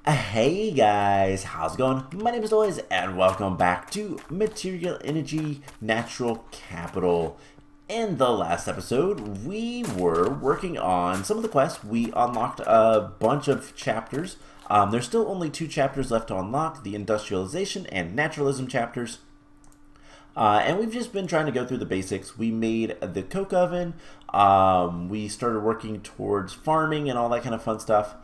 Hey guys, how's it going? My name is Lois and welcome back to Material Energy Natural Capital. In the last episode, we were working on some of the quests. We unlocked a bunch of chapters. There's still only 2 chapters left to unlock, the industrialization and naturalism chapters. And we've just been trying to go through the basics. We made the coke oven. We started working towards farming and all that kind of fun stuff.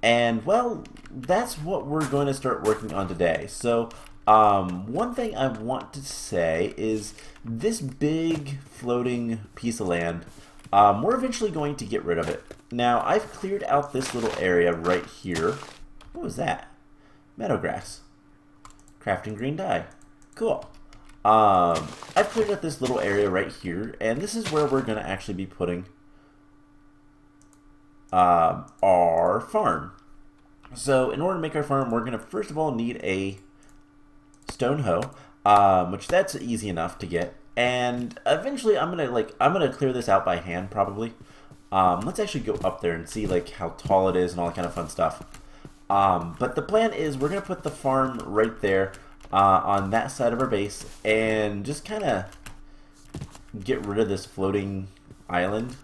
And, well, that's what we're going to start working on today. So, one thing I want to say is this big floating piece of land, we're eventually going to get rid of it. Now, I've cleared out this little area right here. What was that? Meadowgrass. Crafting green dye. Cool. I've cleared out this little area right here, and this is where we're going to actually be putting our farm. So in order to make our farm, we're going to first of all need a stone hoe, which that's easy enough to get. And eventually I'm gonna clear this out by hand probably. Let's actually go up there and see like how tall it is and all that kind of fun stuff. But the plan is we're gonna put the farm right there on that side of our base and just kind of get rid of this floating island.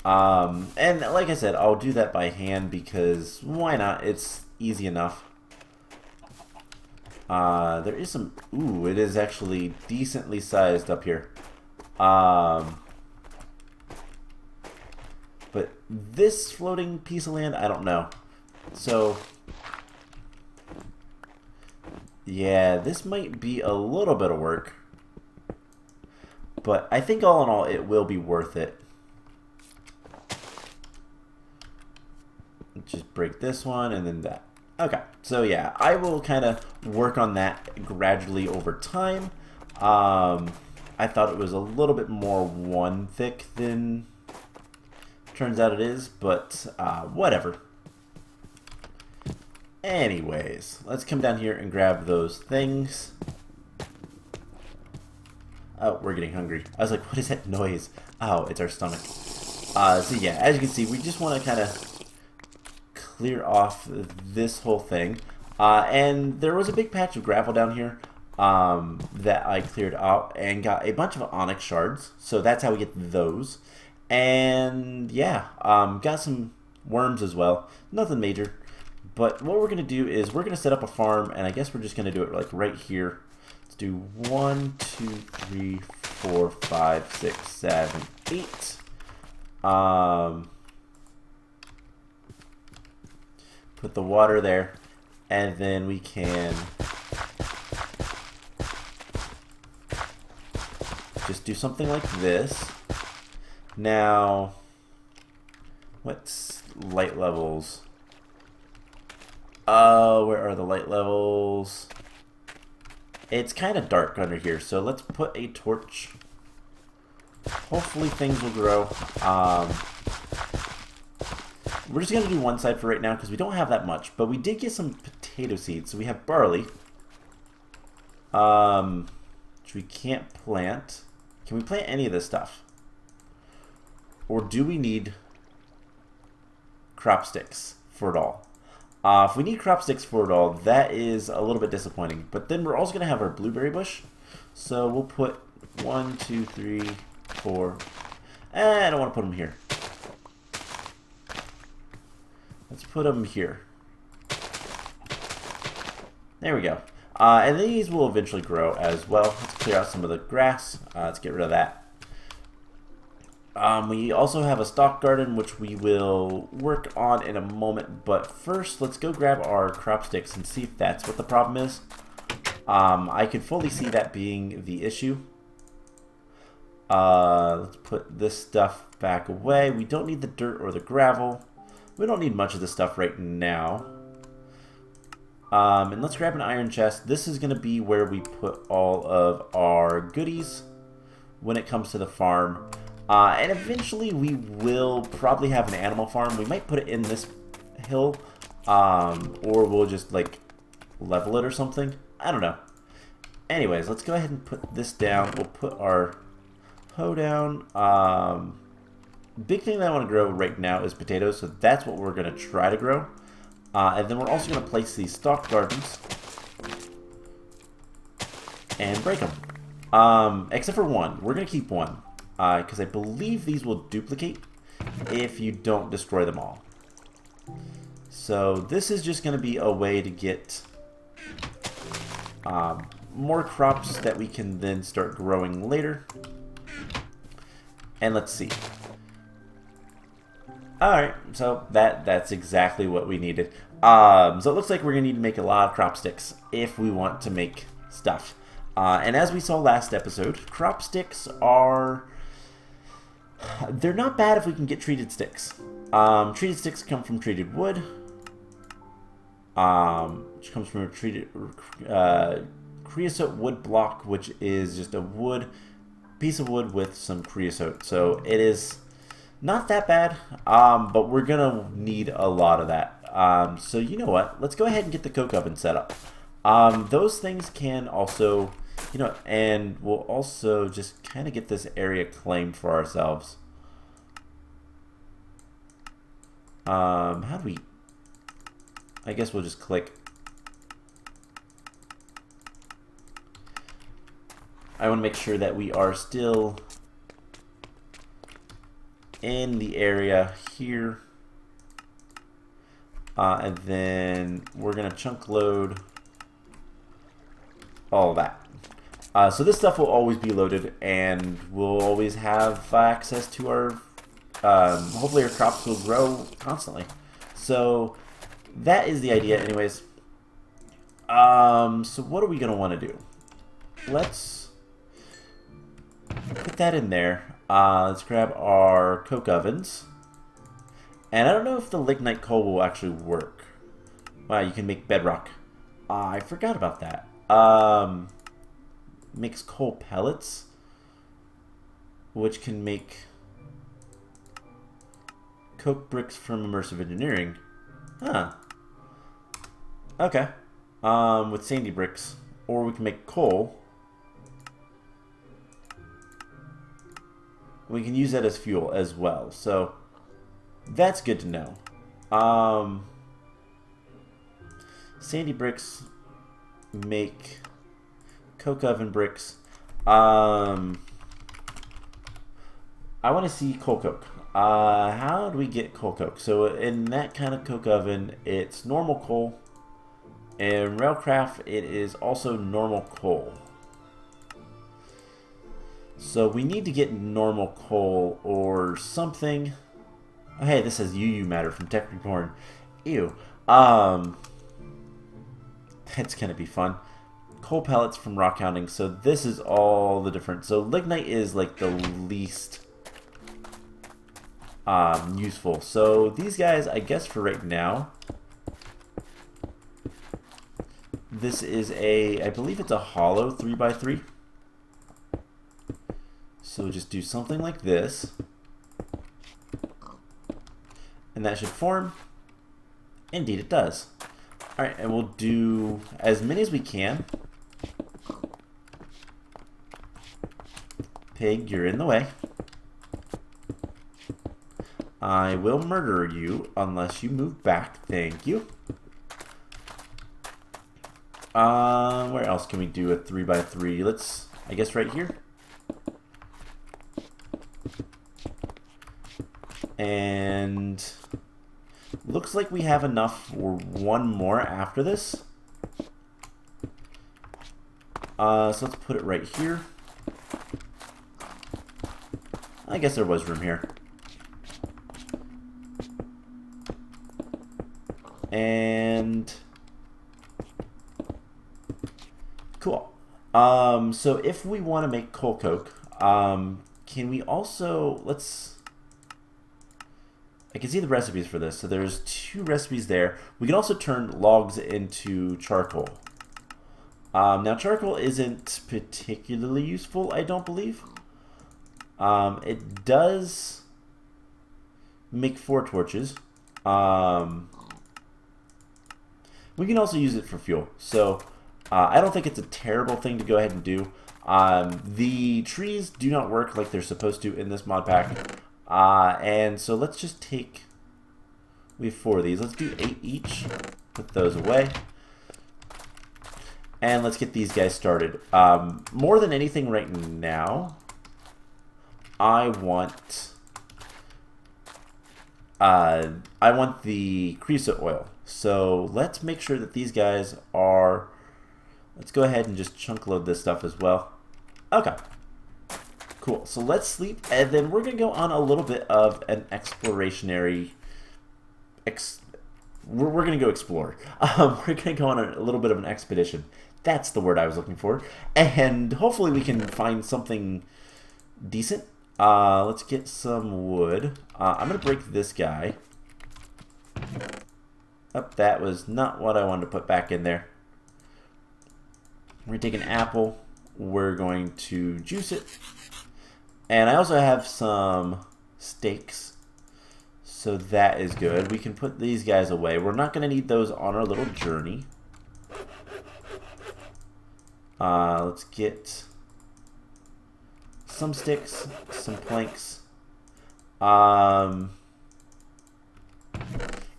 And like I said, I'll do that by hand because why not? It's easy enough. There is some... Ooh, it is actually decently sized up here. But this floating piece of land, I don't know. So, yeah, this might be a little bit of work. But I think all in all, it will be worth it. Just break this one and then that. Okay, so yeah, I will kind of work on that gradually over time. I thought it was a little bit more one thick than turns out it is, but whatever. Anyways, let's come down here and grab those things. Oh, we're getting hungry. I was like, what is that noise? Oh, it's our stomach. So yeah, as you can see, we just want to kind of clear off this whole thing. And there was a big patch of gravel down here that I cleared out and got a bunch of onyx shards. So that's how we get those. And yeah, got some worms as well. Nothing major. But what we're going to do is we're going to set up a farm, and I guess we're just going to do it like right here. Let's do 1, 2, 3, 4, 5, 6, 7, 8. Put the water there, and then we can just do something like this. Now, what's light levels? Where are the light levels? It's kind of dark under here, so let's put a torch. Hopefully things will grow. We're just going to do one side for right now because we don't have that much. But we did get some potato seeds. So we have barley. Which we can't plant. Can we plant any of this stuff? Or do we need crop sticks for it all? If we need crop sticks for it all, that is a little bit disappointing. But then we're also going to have our blueberry bush. So we'll put 1, 2, 3, 4. I don't want to put them here. Let's put them here. There we go. And these will eventually grow as well. Let's clear out some of the grass. Let's get rid of that. We also have a stock garden, which we will work on in a moment. But first, let's go grab our crop sticks and see if that's what the problem is. I could fully see that being the issue. Let's put this stuff back away. We don't need the dirt or the gravel. We don't need much of this stuff right now. And let's grab an iron chest. This is going to be where we put all of our goodies when it comes to the farm. And eventually we will probably have an animal farm. We might put it in this hill. Or we'll just like level it or something. I don't know. Anyways, let's go ahead and put this down. We'll put our hoe down. Big thing that I want to grow right now is potatoes, so that's what we're going to try to grow. And then we're also going to place these stalk gardens and break them. Except for one. We're going to keep one. Because I believe these will duplicate if you don't destroy them all. So this is just going to be a way to get more crops that we can then start growing later. And let's see. Alright, so that's exactly what we needed. So it looks like we're going to need to make a lot of crop sticks if we want to make stuff. And as we saw last episode, crop sticks are... they're not bad if we can get treated sticks. Treated sticks come from treated wood. Which comes from a treated... creosote wood block, which is just a piece of wood with some creosote. So it is... not that bad, but we're gonna need a lot of that. So you know what? Let's go ahead and get the coke oven set up. Those things can also, and we'll also just kind of get this area claimed for ourselves. How do we? I guess we'll just click. I want to make sure that we are still in the area here, and then we're gonna chunk load all of that. So this stuff will always be loaded, and we'll always have access to our hopefully our crops will grow constantly. So that is the idea anyways. So what are we gonna want to do? Let's put that in there. Let's grab our coke ovens. And I don't know if the lignite coal will actually work. Wow, you can make bedrock. I forgot about that. Makes coal pellets, which can make coke bricks from immersive engineering. Huh. Okay. With sandy bricks. Or we can make coal. We can use that as fuel as well, so that's good to know. Sandy bricks make coke oven bricks. I want to see coal coke. How do we get coal coke? So in that kind of coke oven, it's normal coal. In Railcraft, it is also normal coal. So we need to get normal coal or something. Oh, hey, this says UU matter from Tech Reborn. Ew. That's gonna be fun. Coal pellets from rock hounding. So this is all the different. So lignite is like the least useful. So these guys, I guess for right now, this is I believe it's a hollow 3x3. So just do something like this. And that should form. Indeed it does. Alright, and we'll do as many as we can. Pig, you're in the way. I will murder you unless you move back. Thank you. Where else can we do a 3x3? Let's, I guess right here. And looks like we have enough for one more after this. So let's put it right here. I guess there was room here. And cool. So if we want to make coal coke, can we also, I can see the recipes for this. So there's 2 recipes there. We can also turn logs into charcoal. Now charcoal isn't particularly useful, I don't believe. It does make 4 torches. We can also use it for fuel. So I don't think it's a terrible thing to go ahead and do. The trees do not work like they're supposed to in this mod pack. And so let's just take We have 4 of these. Let's do 8 each. Put those away. And let's get these guys started. More than anything right now, I want the creosote oil. So let's make sure that these guys are... Let's go ahead and just chunk load this stuff as well. Okay. Cool. So let's sleep, and then we're going to go on a little bit of an explorationary... We're going to go explore. We're going to go on a little bit of an expedition. That's the word I was looking for. And hopefully we can find something decent. Let's get some wood. I'm going to break this guy. Oh, that was not what I wanted to put back in there. We're going to take an apple. We're going to juice it. And I also have some steaks. So that is good. We can put these guys away. We're not going to need those on our little journey. Let's get some sticks, some planks.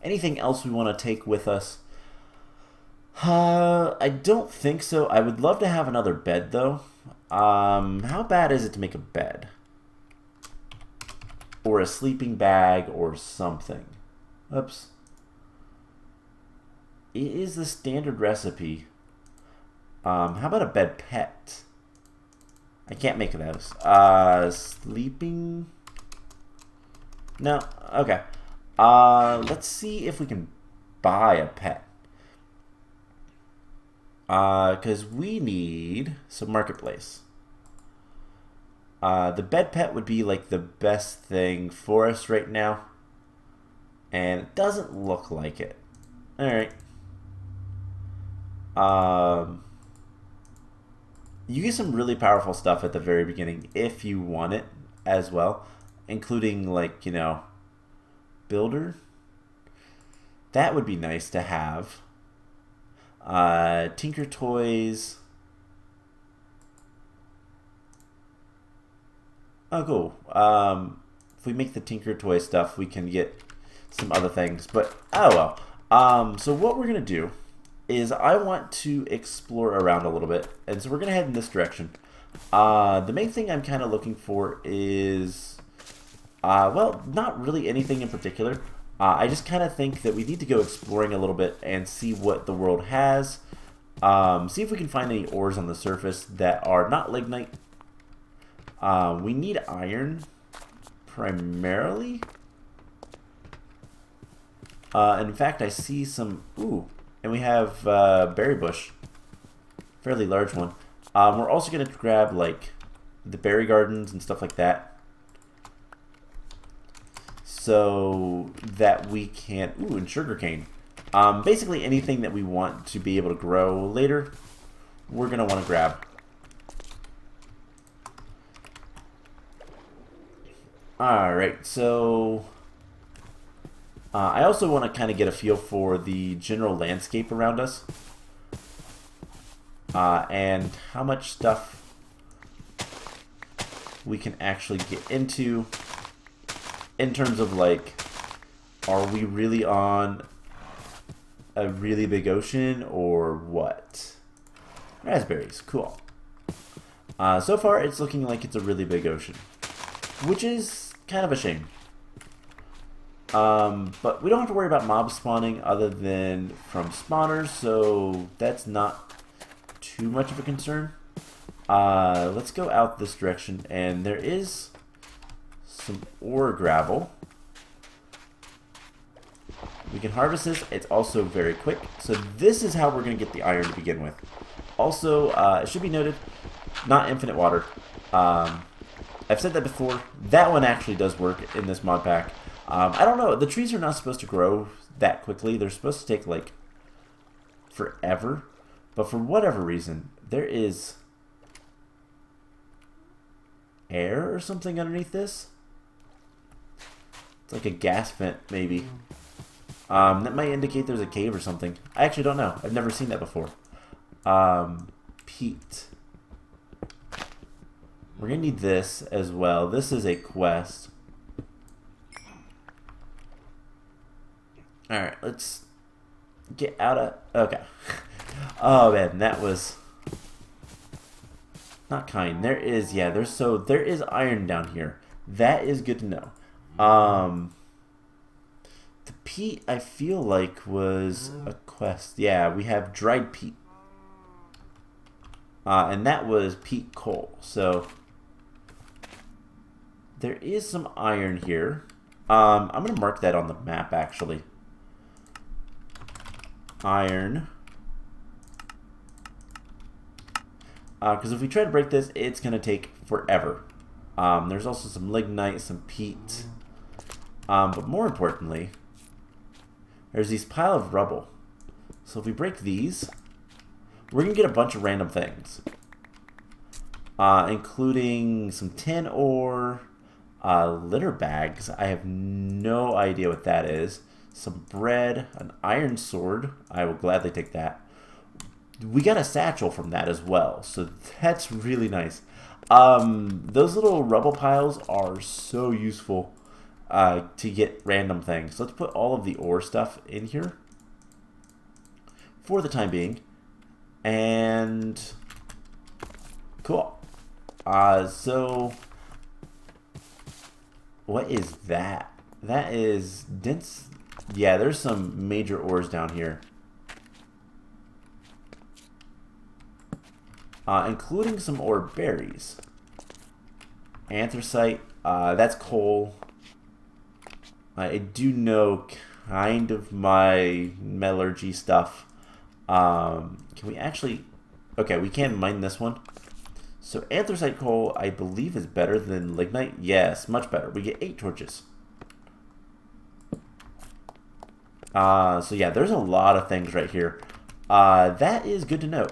Anything else we want to take with us? I don't think so. I would love to have another bed, though. How bad is it to make a bed? Or a sleeping bag or something. Oops. It is the standard recipe. How about a bed pet? I can't make those. Sleeping? No? Okay. Let's see if we can buy a pet. Because we need some marketplace. The bed pet would be like the best thing for us right now. And it doesn't look like it. Alright. You get some really powerful stuff at the very beginning if you want it as well. Including like, you know, builder. That would be nice to have. Tinker Toys. Oh, cool. If we make the Tinker Toy stuff, we can get some other things. But, oh well. So what we're going to do is I want to explore around a little bit. And so we're going to head in this direction. The main thing I'm kind of looking for is, well, not really anything in particular. I just kind of think that we need to go exploring a little bit and see what the world has. See if we can find any ores on the surface that are not lignite. We need iron, primarily. In fact, I see some... Ooh, and we have berry bush. Fairly large one. We're also going to grab, like, the berry gardens and stuff like that. So that we can... Ooh, and sugarcane. Basically anything that we want to be able to grow later, we're going to want to grab. Alright, so... I also want to kind of get a feel for the general landscape around us. And how much stuff we can actually get into in terms of, like, are we really on a really big ocean or what? Raspberries, cool. So far it's looking like it's a really big ocean, which is kind of a shame. But we don't have to worry about mobs spawning other than from spawners, so that's not too much of a concern. Let's go out this direction, and there is some ore gravel. We can harvest this. It's also very quick. So this is how we're going to get the iron to begin with. Also, it should be noted, not infinite water. I've said that before. That one actually does work in this mod pack. I don't know. The trees are not supposed to grow that quickly. They're supposed to take, like, forever. But for whatever reason, there is air or something underneath this. It's like a gas vent, maybe. That might indicate there's a cave or something. I actually don't know. I've never seen that before. Peat. We're going to need this as well. This is a quest. Alright, let's get out of... Okay. Oh, man, that was... not kind. There is, yeah, there is iron down here. That is good to know. The peat, I feel like, was a quest. Yeah, we have dried peat. And that was peat coal. So, there is some iron here. I'm going to mark that on the map, actually. Iron. Because if we try to break this, it's going to take forever. There's also some lignite, some peat. But more importantly, there's these pile of rubble. So if we break these, we're going to get a bunch of random things. Including some tin ore, litter bags. I have no idea what that is. Some bread, an iron sword. I will gladly take that. We got a satchel from that as well, so that's really nice. Those little rubble piles are so useful to get random things. Let's put all of the ore stuff in here for the time being. And cool. So what is that? That is dense. Yeah, there's some major ores down here. Including some ore berries. Anthracite, that's coal. I do know kind of my metallurgy stuff. Can we actually... Okay, we can mine this one. So anthracite coal, I believe, is better than lignite. Yes, much better. We get 8 torches. So yeah, there's a lot of things right here. That is good to know.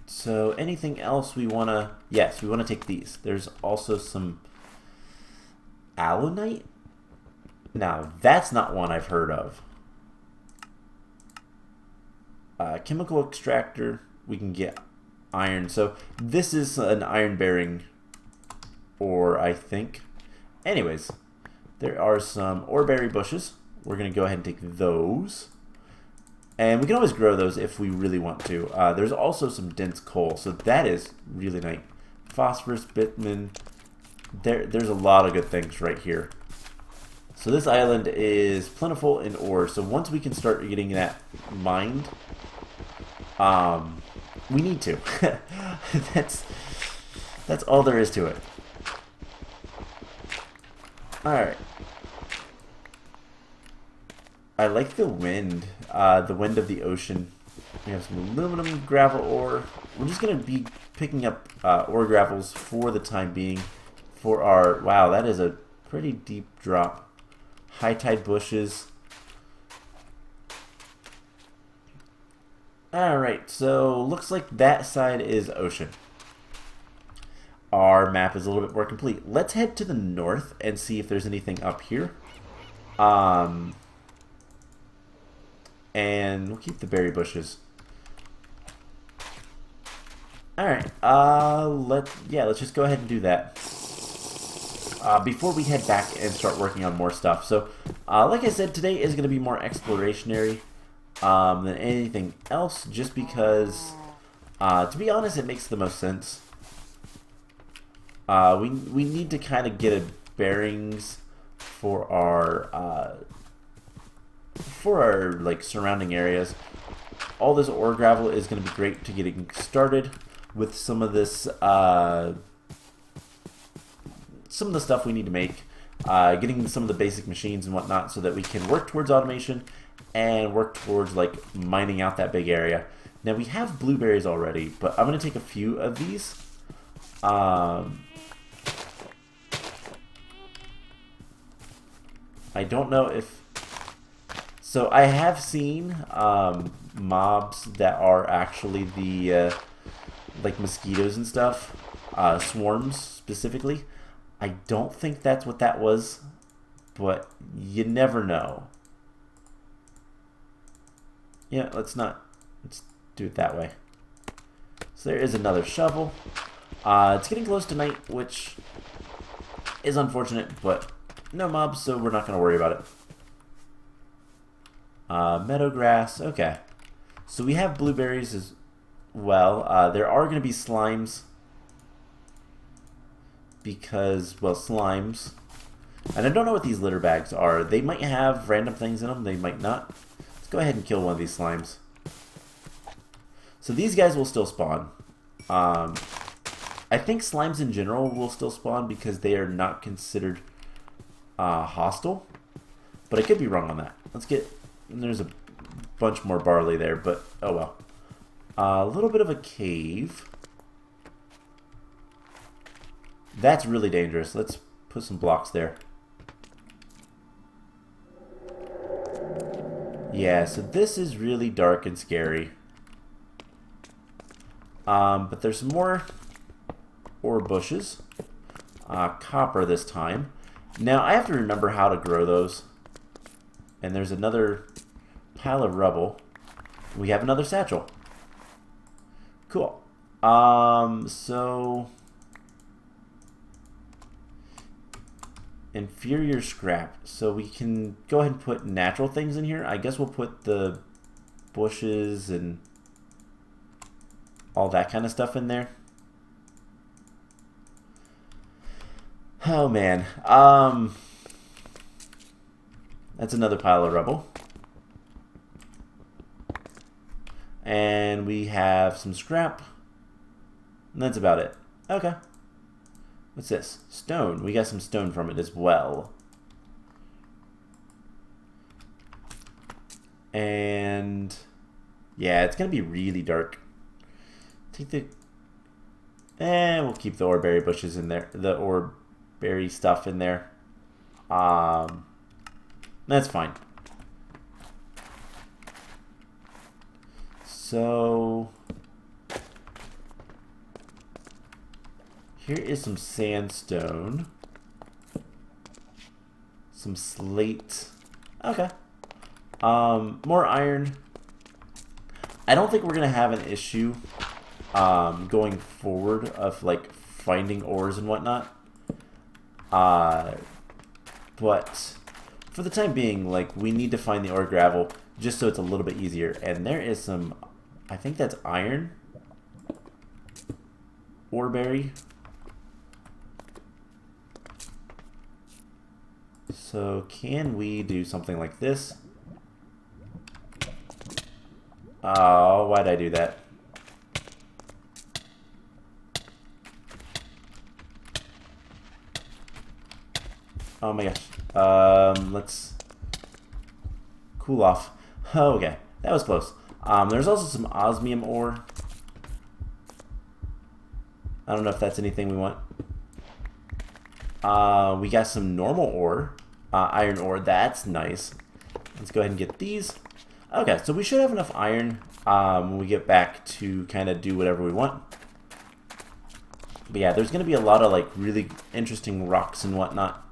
So anything else we want to... Yes, we want to take these. There's also some alunite. Now, that's not one I've heard of. Chemical extractor. We can get iron. So this is an iron-bearing ore, I think. Anyways, there are some oreberry bushes. We're going to go ahead and take those. And we can always grow those if we really want to. There's also some dense coal, so that is really nice. Phosphorus, bitumen. There's a lot of good things right here. So this island is plentiful in ore. So once we can start getting that mined, we need to. That's all there is to it. All right. I like the wind of the ocean. We have some aluminum gravel ore. We're just going to be picking up ore gravels for the time being. For our... Wow, that is a pretty deep drop. High tide bushes. Alright, so looks like that side is ocean. Our map is a little bit more complete. Let's head to the north and see if there's anything up here. And we'll keep the berry bushes. Alright, let's just go ahead and do that. Before we head back and start working on more stuff. So, like I said, today is going to be more explorationary than anything else, just because, to be honest, it makes the most sense. We need to kind of get a bearings for our like surrounding areas. All this ore gravel is going to be great to getting started with some of this some of the stuff we need to make, getting some of the basic machines and whatnot, so that we can work towards automation and work towards like mining out that big area. Now we have blueberries already, but I'm going to take a few of these. I don't know if... So I have seen mobs that are actually the like mosquitoes and stuff, swarms specifically. I don't think that's what that was, but you never know. Yeah, let's do it that way. So there is another shovel. It's getting close to night, which is unfortunate, but no mobs, so we're not going to worry about it. Meadow grass. Okay. So we have blueberries as well. There are going to be slimes. Because, well, slimes. And I don't know what these litter bags are. They might have random things in them. They might not. Let's go ahead and kill one of these slimes. So these guys will still spawn. I think slimes in general will still spawn because they are not considered hostile. But I could be wrong on that. Let's get... There's a bunch more barley there, but oh well. A little bit of a cave. That's really dangerous. Let's put some blocks there. Yeah, so this is really dark and scary. But there's some more ore bushes. Copper this time. Now, I have to remember how to grow those. And there's another pile of rubble. We have another satchel. Cool. So... inferior scrap. So we can go ahead and put natural things in here. I guess we'll put the bushes and all that kind of stuff in there. Oh man. That's another pile of rubble. And we have some scrap. And that's about it. Okay. What's this? Stone. We got some stone from it as well. And yeah, it's gonna be really dark. Take the we'll keep the oreberry bushes in there. The oreberry stuff in there. That's fine. So here is some sandstone. Some slate. Okay. More iron. I don't think we're going to have an issue going forward of like finding ores and whatnot. But for the time being, like we need to find the ore gravel just so it's a little bit easier. And there is some, I think that's iron. Oreberry. So can we do something like this? Oh, why'd I do that? Oh my gosh. Let's cool off. Oh, okay, that was close. There's also some osmium ore. I don't know if that's anything we want. We got some normal ore. Iron ore, that's nice. Let's go ahead and get these. Okay, so we should have enough iron when we get back to kind of do whatever we want. But yeah, there's going to be a lot of like really interesting rocks and whatnot.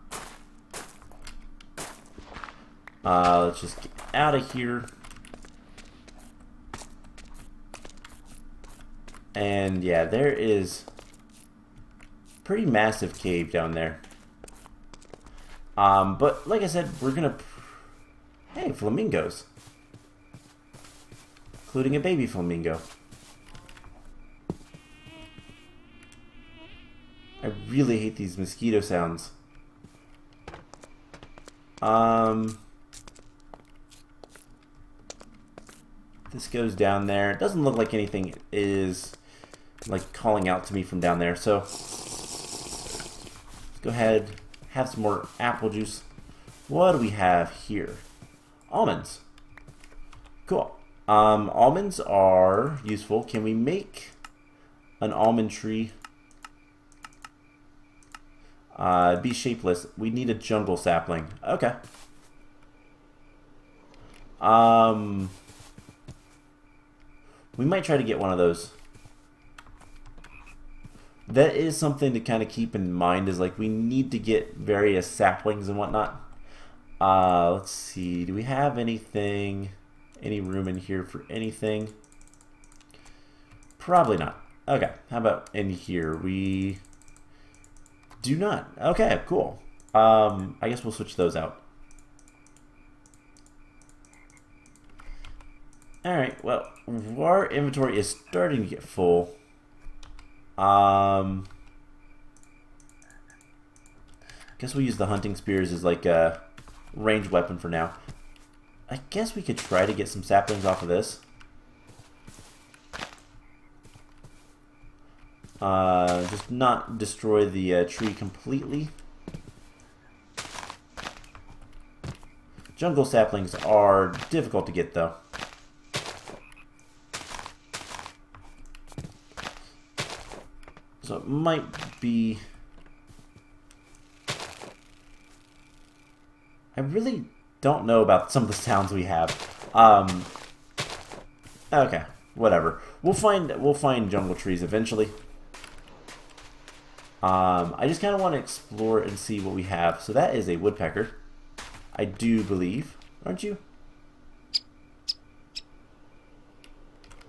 Let's just get out of here. And yeah, there is a pretty massive cave down there. But like I said, we're gonna... Hey, flamingos. Including a baby flamingo. I really hate these mosquito sounds. This goes down there. It doesn't look like anything is like calling out to me from down there, so let's go ahead, have some more apple juice. What do we have here? Almonds. Cool. Almonds are useful. Can we make an almond tree? Be shapeless. We need a jungle sapling. Okay. We might try to get one of those. That is something to kind of keep in mind, is like we need to get various saplings and whatnot. Let's see. Do we have anything, any room in here for anything? Probably not. Okay. How about in here? We do not. Okay, cool. I guess we'll switch those out. Alright, well, our inventory is starting to get full. Guess we'll use the hunting spears as like a ranged weapon for now. I guess we could try to get some saplings off of this. Just not destroy the tree completely. Jungle saplings are difficult to get though. So it might be... I really don't know about some of the sounds we have. Okay, whatever. We'll find jungle trees eventually. I just kind of want to explore and see what we have. So that is a woodpecker, I do believe, aren't you?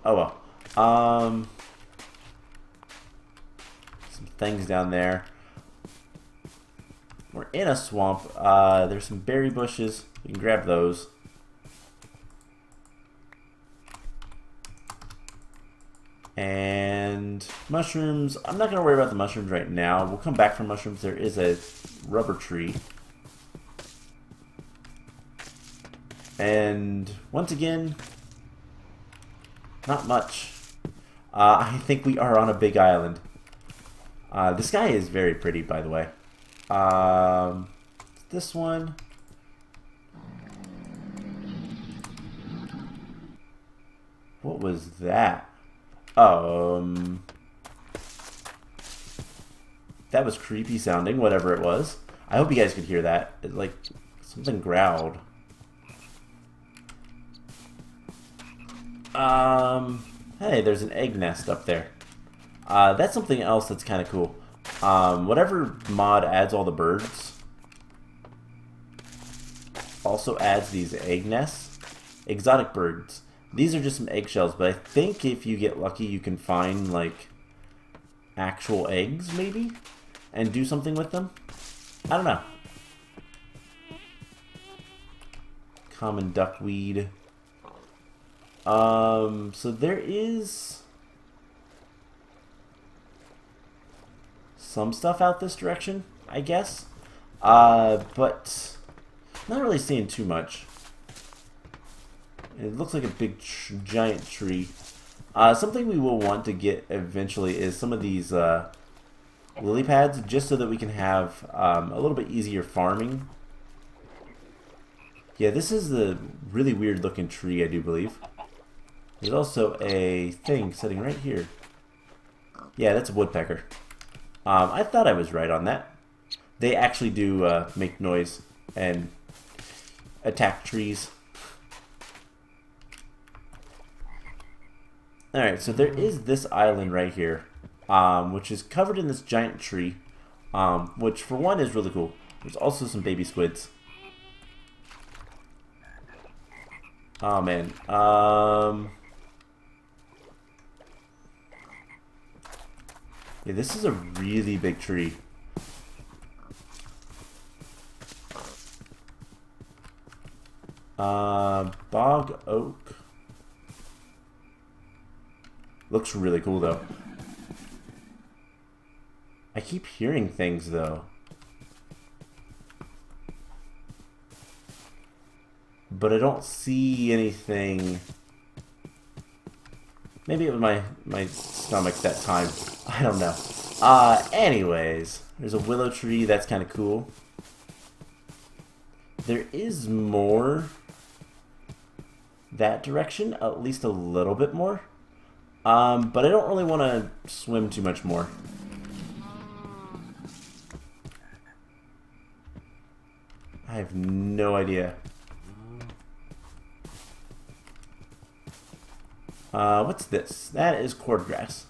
Oh well. Some things down there. We're in a swamp. There's some berry bushes. We can grab those. And mushrooms. I'm not going to worry about the mushrooms right now. We'll come back for mushrooms. There is a rubber tree. And once again, not much. I think we are on a big island. The sky is very pretty, by the way. This one. What was that? That was creepy sounding, whatever it was. I hope you guys could hear that. It, like, something growled. Hey, there's an egg nest up there. That's something else that's kind of cool. Whatever mod adds all the birds also adds these egg nests. Exotic birds. These are just some eggshells, but I think if you get lucky, you can find, like, actual eggs, maybe? And do something with them? I don't know. Common duckweed. So there is some stuff out this direction, I guess. But not really seeing too much. It looks like a big, giant tree. Something we will want to get eventually is some of these lily pads, just so that we can have a little bit easier farming. Yeah, this is the really weird looking tree, I do believe. There's also a thing sitting right here. Yeah, that's a woodpecker. I thought I was right on that. They actually do make noise and attack trees. Alright, so there is this island right here, which is covered in this giant tree, which for one is really cool. There's also some baby squids. Oh man. Yeah, this is a really big tree. Bog oak. Looks really cool though. I keep hearing things though. But I don't see anything. Maybe it was my stomach that time. I don't know. Anyways, there's a willow tree. That's kind of cool. There is more that direction, at least a little bit more. But I don't really want to swim too much more. I have no idea. What's this? That is cordgrass.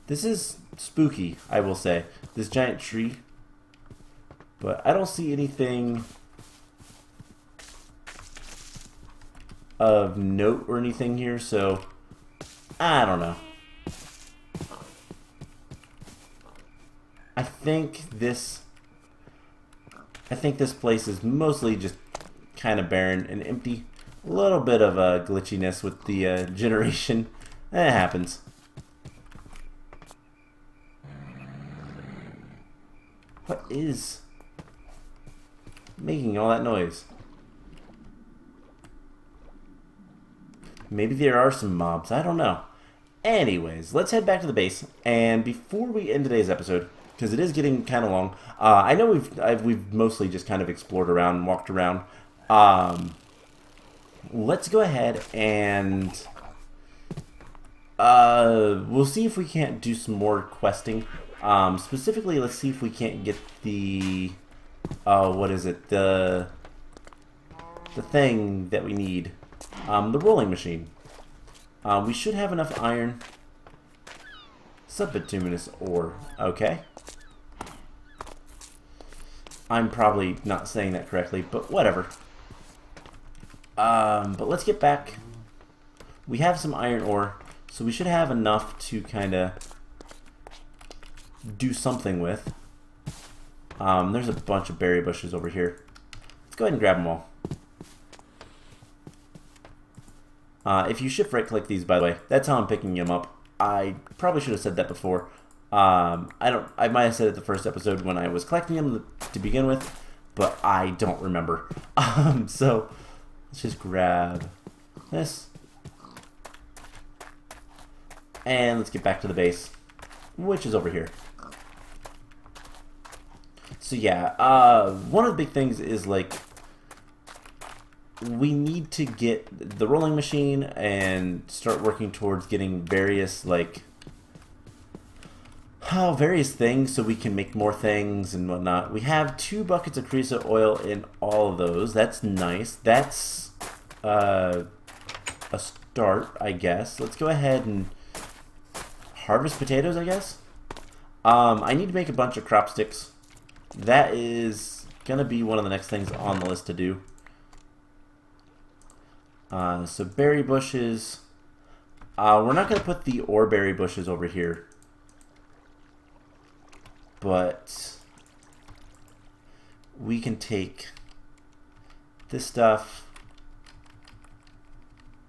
This is spooky, I will say. This giant tree. But I don't see anything of note or anything here, so I don't know. I think this place is mostly just kind of barren and empty. A little bit of a glitchiness with the generation. It happens. What is making all that noise? Maybe there are some mobs. I don't know. Anyways, let's head back to the base. And before we end today's episode, because it is getting kind of long, I know we've mostly just kind of explored around and walked around. Let's go ahead and we'll see if we can't do some more questing. Specifically, let's see if we can't get the what is it? The thing that we need. The rolling machine. We should have enough iron. Subbituminous ore. Okay. I'm probably not saying that correctly, but whatever. But let's get back. We have some iron ore, so we should have enough to kind of do something with. There's a bunch of berry bushes over here. Let's go ahead and grab them all. If you shift right click these, by the way, that's how I'm picking them up. I probably should have said that before. I might have said it the first episode when I was collecting them to begin with, but I don't remember. So let's just grab this. And let's get back to the base, which is over here. So yeah, one of the big things is like we need to get the rolling machine and start working towards getting various various things so we can make more things and whatnot. We have 2 buckets of creosote oil in all of those. That's nice. That's a start, I guess. Let's go ahead and harvest potatoes, I guess. I need to make a bunch of crop sticks. That is gonna be one of the next things on the list to do. So berry bushes. We're not going to put the ore berry bushes over here. But we can take this stuff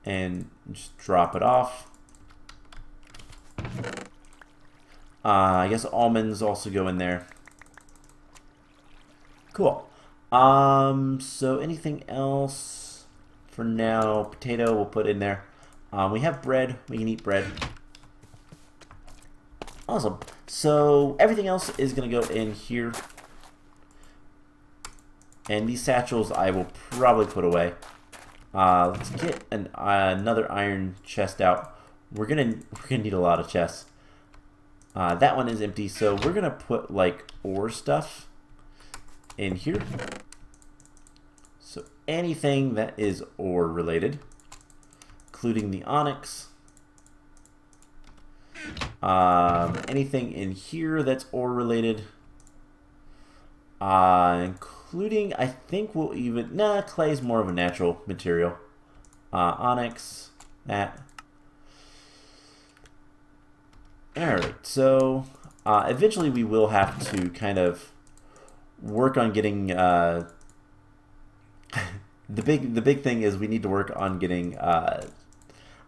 and just drop it off. I guess almonds also go in there. Cool. So anything else? For now, potato we'll put in there. We have bread. We can eat bread. Awesome. So everything else is going to go in here. And these satchels I will probably put away. Let's get another iron chest out. We're gonna need a lot of chests. That one is empty, so we're gonna put like ore stuff in here. So anything that is ore related, including the onyx, anything in here that's ore related, including, I think we'll even, clay is more of a natural material. Onyx, that. Alright, so eventually we will have to kind of work on getting the big thing is we need to work on getting a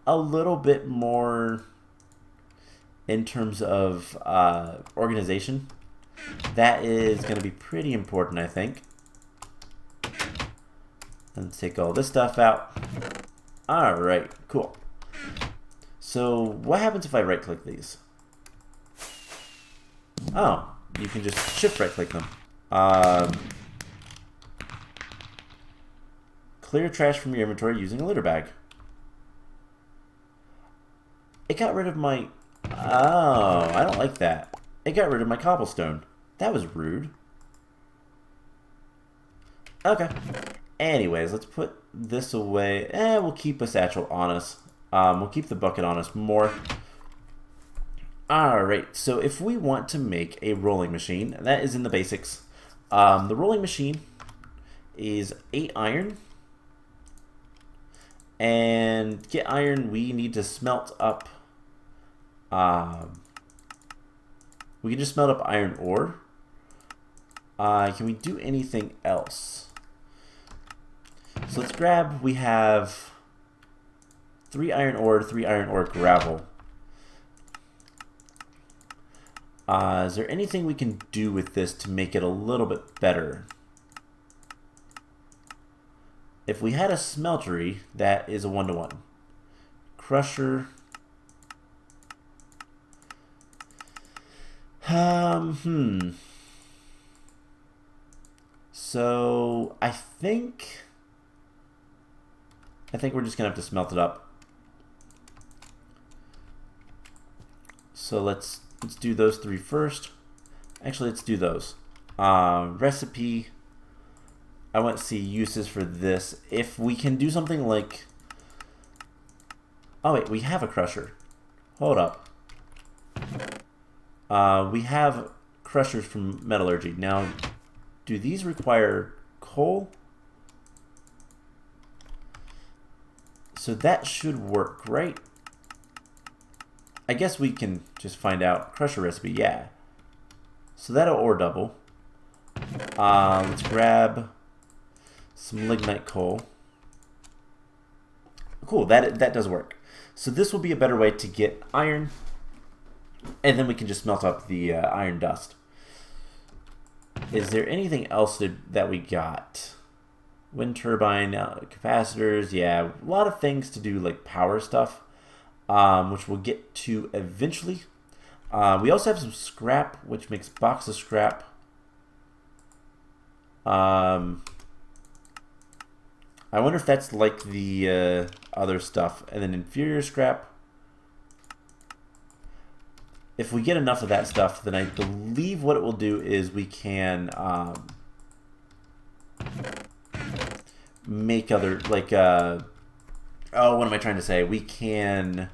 little bit more in terms of organization. That is going to be pretty important, I think. Let's take all this stuff out. Alright, cool. So what happens if I right click these? Oh, you can just shift right click them. Clear trash from your inventory using a litter bag. It got rid of my... Oh, I don't like that. It got rid of my cobblestone. That was rude. Okay. Anyways, let's put this away. We'll keep a satchel on us. We'll keep the bucket on us more. Alright, so if we want to make a rolling machine, that is in the basics. The rolling machine is 8 iron. And to get iron, we need to smelt up. We can just smelt up iron ore. Can we do anything else? So let's grab, we have 3 iron ore, 3 iron ore gravel. Is there anything we can do with this to make it a little bit better? If we had a smeltery, that is a 1-to-1. Crusher. So I think we're just gonna have to smelt it up. So let's do those 3 first. Actually, let's do those. Recipe. I want to see uses for this. If we can do something like... Oh wait, we have a crusher. Hold up. We have crushers from metallurgy. Now, do these require coal? So that should work, right? I guess we can just find out. Crusher recipe, yeah. So that'll ore double. Let's grab some lignite coal. Cool, that does work. So this will be a better way to get iron, and then we can just melt up the iron dust. Is there anything else that we got? Wind turbine, capacitors, yeah, a lot of things to do like power stuff, which we'll get to eventually. We also have some scrap, which makes box of scrap. I wonder if that's like the other stuff. And then inferior scrap. If we get enough of that stuff, then I believe what it will do is we can make other, like, oh, what am I trying to say? We can,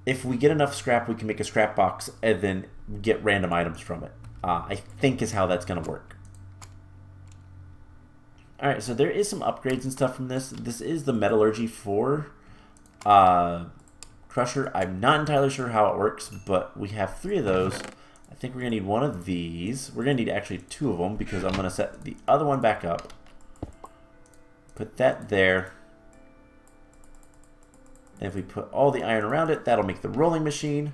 if we get enough scrap, we can make a scrap box and then get random items from it. I think is how that's going to work. Alright, so there is some upgrades and stuff from this. This is the Metallurgy 4 crusher. I'm not entirely sure how it works, but we have 3 of those. I think we're going to need one of these. We're going to need actually 2 of them because I'm going to set the other one back up. Put that there. And if we put all the iron around it, that'll make the rolling machine.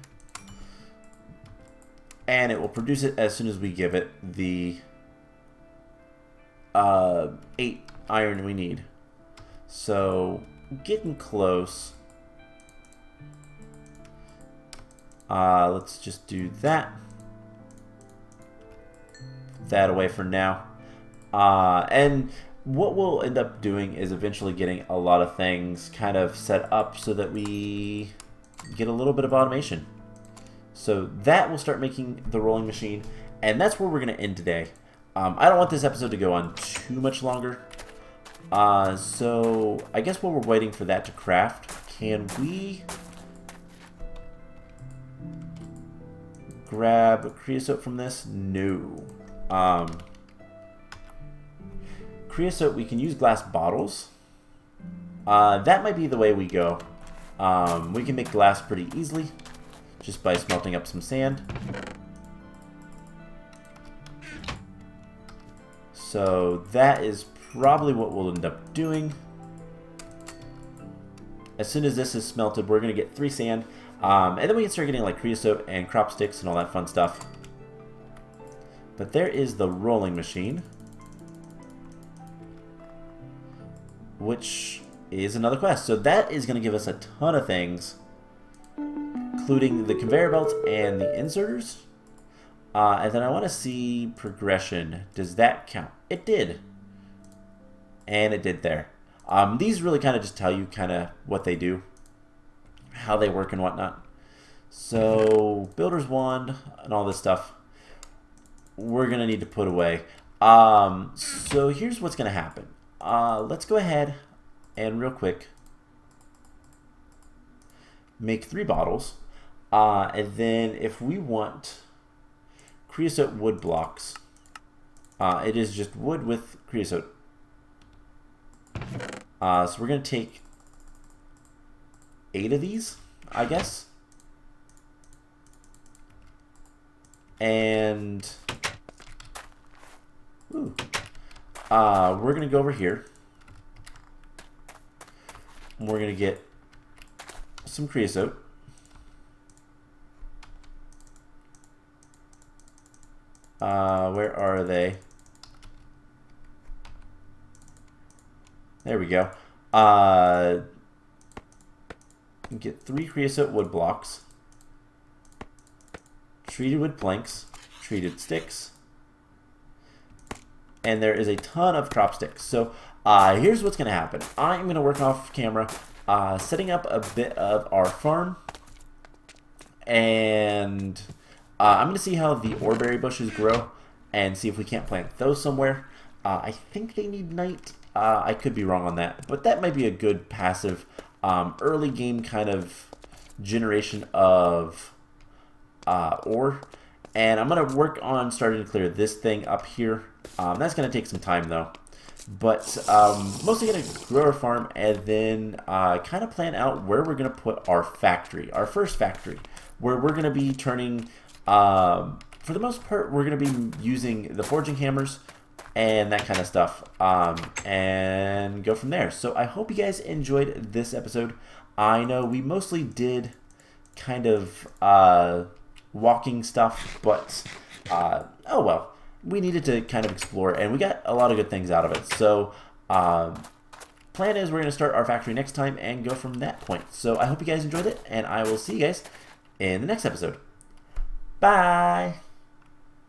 And it will produce it as soon as we give it the 8 iron we need. So getting close. Let's just do that. Put that away for now. And what we'll end up doing is eventually getting a lot of things kind of set up so that we get a little bit of automation. So that will start making the rolling machine, and that's where we're going to end today. I don't want this episode to go on too much longer. So I guess while we're waiting for that to craft, can we grab creosote from this? No. Creosote, we can use glass bottles. That might be the way we go. We can make glass pretty easily just by smelting up some sand. So that is probably what we'll end up doing. As soon as this is smelted, we're going to get 3 sand. And then we can start getting like creosote and crop sticks and all that fun stuff. But there is the rolling machine, which is another quest. So that is going to give us a ton of things, including the conveyor belts and the inserters. And then I want to see progression. Does that count? It did. And it did there. These really kind of just tell you kind of what they do, how they work and whatnot. So builder's wand and all this stuff we're going to need to put away. So here's what's going to happen. Let's go ahead and real quick make 3 bottles. And then if we want creosote wood blocks, it is just wood with creosote. So we're going to take 8 of these, I guess. And ooh, we're going to go over here. We're going to get some creosote. Where are they? There we go. Get 3 creosote wood blocks, treated wood planks, treated sticks, and there is a ton of crop sticks. So here's what's going to happen. I'm going to work off camera, setting up a bit of our farm, and I'm going to see how the oreberry bushes grow and see if we can't plant those somewhere. I think they need night. I could be wrong on that, but that might be a good passive early game kind of generation of ore. And I'm going to work on starting to clear this thing up here. That's going to take some time though. But mostly going to grow our farm and then kind of plan out where we're going to put our factory, our first factory, where we're going to be turning, for the most part, we're going to be using the forging hammers and that kind of stuff, and go from there. So I hope you guys enjoyed this episode. I know we mostly did kind of walking stuff, but oh well, we needed to kind of explore, and we got a lot of good things out of it. So plan is we're going to start our factory next time and go from that point. So I hope you guys enjoyed it, and I will see you guys in the next episode. Bye!